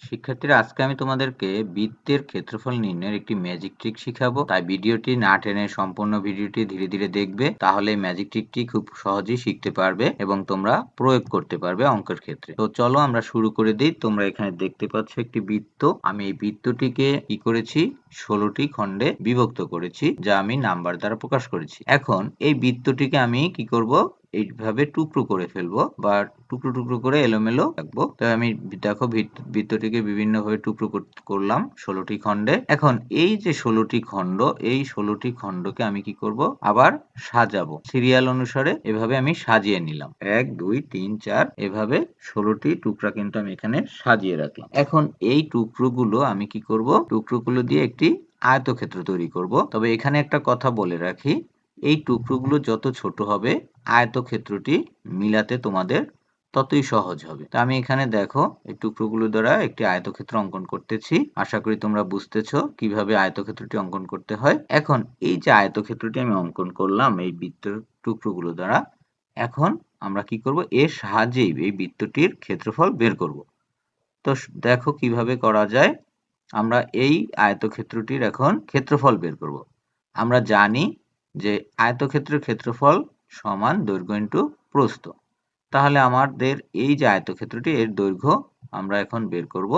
শিক্ষার্থীরা, আজকে আমি তোমাদেরকে বৃত্তের ক্ষেত্রফল নির্ণয়ের একটি ম্যাজিক ট্রিক শিখাবো। তাই ভিডিওটি না টেনে সম্পূর্ণ ভিডিওটি ধীরে ধীরে দেখবে, তাহলে ম্যাজিক ট্রিকটি খুব সহজেই শিখতে পারবে এবং তোমরা প্রয়োগ করতে পারবে অঙ্কের ক্ষেত্রে। তো চলো আমরা শুরু করে দিই। তোমরা এখানে দেখতে পাচ্ছ একটি বৃত্ত। আমি এই বৃত্তটিকে কি করেছি, 16টি খণ্ডে বিভক্ত করেছি, যা আমি নাম্বার দ্বারা প্রকাশ করেছি। এখন এই বৃত্তটিকে আমি কি করব, এইভাবে টুকরো করে ফেলবো বা টুকরো টুকরো করে এলোমেলো রাখবো। তো আমি দেখো বৃত্তটিকে বিভিন্নভাবে টুকরো করলাম 16টি খণ্ডে। এখন এই যে 16টি খণ্ড, এই 16টি খণ্ডকে আমি কি করব, আবার সাজাবো সিরিয়াল অনুসারে। এভাবে আমি সাজিয়ে নিলাম 1 2 3 4, এভাবে 16টি টুকরা কিন্তু আমি এখানে সাজিয়ে রাখলাম। এখন এই টুকরোগুলো আমি কি করব, টুকরোগুলো দিয়ে একটি আয়তক্ষেত্র তৈরি করব। তবে এখানে একটা কথা বলে রাখি, এই টুকরোগুলো যত ছোট হবে আয়তক্ষেত্রটি মিলাতে তোমাদের ততই সহজ হবে। তো আমি এখানে দেখো এই টুকরোগুলো দ্বারা একটি আয়তক্ষেত্র অঙ্কন করতেছি। আশা করি তোমরা বুঝতেছো কিভাবে আয়তক্ষেত্রটি অঙ্কন করতে হয়। এখন এই যে আয়তক্ষেত্রটি আমি অঙ্কন করলাম এই বৃত্তের টুকরোগুলো দ্বারা, এখন আমরা কি করব, এর সাহায্যেই এই বৃত্তটির ক্ষেত্রফল বের করব। তো দেখো কিভাবে করা যায়। আমরা এই আয়তক্ষেত্রটির এখন ক্ষেত্রফল বের করব। আমরা জানি যে আয়তক্ষেত্রের ক্ষেত্রফল সমান দৈর্ঘ্য ইনটু প্রস্থ। তাহলে আমাদের এই যে আয়তক্ষেত্রটি, এর দৈর্ঘ্য আমরা এখন বের করব।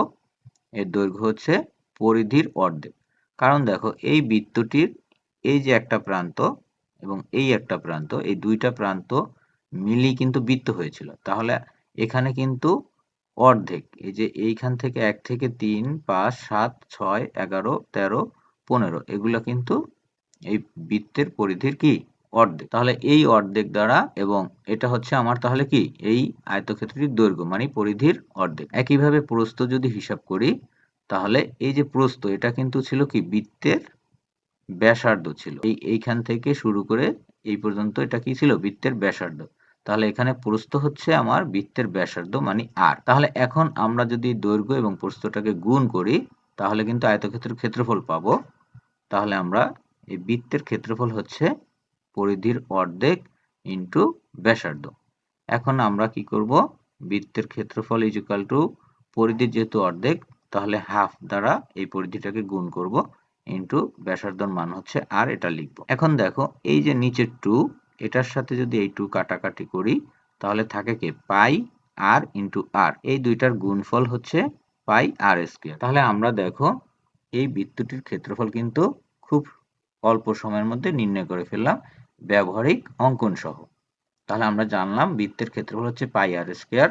এর দৈর্ঘ্য হচ্ছে পরিধির অর্ধেক। কারণ দেখো এই বৃত্তটির এই যে একটা প্রান্ত এবং এই একটা প্রান্ত, এই দুইটা প্রান্ত মিলিয়ে কিন্তু বৃত্ত হয়েছিল। তাহলে এখানে কিন্তু অর্ধেক, এই যে এইখান থেকে 1 থেকে 3 5 7 6 11 13 15, এগুলো কিন্তু এই বৃত্তের পরিধির কি অর্ধেক। তাহলে এই অর্ধেক দ্বারা, এবং এটা হচ্ছে আমার তাহলে কি এই আয়তক্ষেত্রটির দৈর্ঘ্য মানে পরিধির অর্ধেক। একইভাবে প্রস্থ যদি হিসাব করি, তাহলে এই যে প্রস্থ, এটা কিন্তু ছিল কি বৃত্তের ব্যাসার্ধ ছিল। এইখান থেকে শুরু করে এই পর্যন্ত এটা কি ছিল, বৃত্তের ব্যাসার্ধ। তাহলে এখানে প্রস্থ হচ্ছে আমার বৃত্তের ব্যাসার্ধ মানে আর। তাহলে এখন আমরা যদি দৈর্ঘ্য এবং প্রস্থটাকে গুণ করি, তাহলে কিন্তু আয়তক্ষেত্রের ক্ষেত্রফল পাবো। তাহলে আমরা এই বৃত্তের ক্ষেত্রফল হচ্ছে পরিধির অর্ধেক ইনটু ব্যাসার্ধ। এখন আমরা কি করব, বৃত্তের ক্ষেত্রফল ইজ ইকুয়াল টু পরিধির যেহেতু অর্ধেক, তাহলে হাফ দ্বারা এই পরিধিটাকে গুণ করব ইনটু ব্যাসার্ধর মান হচ্ছে আর, এটা লিখব। এখন দেখো এই যে নিচের 2, এটার সাথে যদি এই 2 কাটাকাটি করি, তাহলে থাকে কি পাই আর ইনটু আর, এই দুইটার গুণফল হচ্ছে পাই আর স্কয়ার। তাহলে আমরা দেখো এই বৃত্তটির ক্ষেত্রফল কিন্তু খুব অল্প সময়ের মধ্যে নির্ণয় করে ফেললাম ব্যবহারিক অঙ্কন সহ। তাহলে আমরা জানলাম বৃত্তের ক্ষেত্রফল হচ্ছে পাই আর স্কয়ার।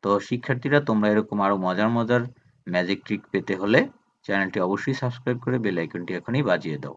তো শিক্ষার্থীরা, তোমরা এরকম আরো মজার মজার ম্যাজিক ট্রিক পেতে হলে চ্যানেলটি অবশ্যই সাবস্ক্রাইব করে বেল আইকনটি এখনই বাজিয়ে দাও।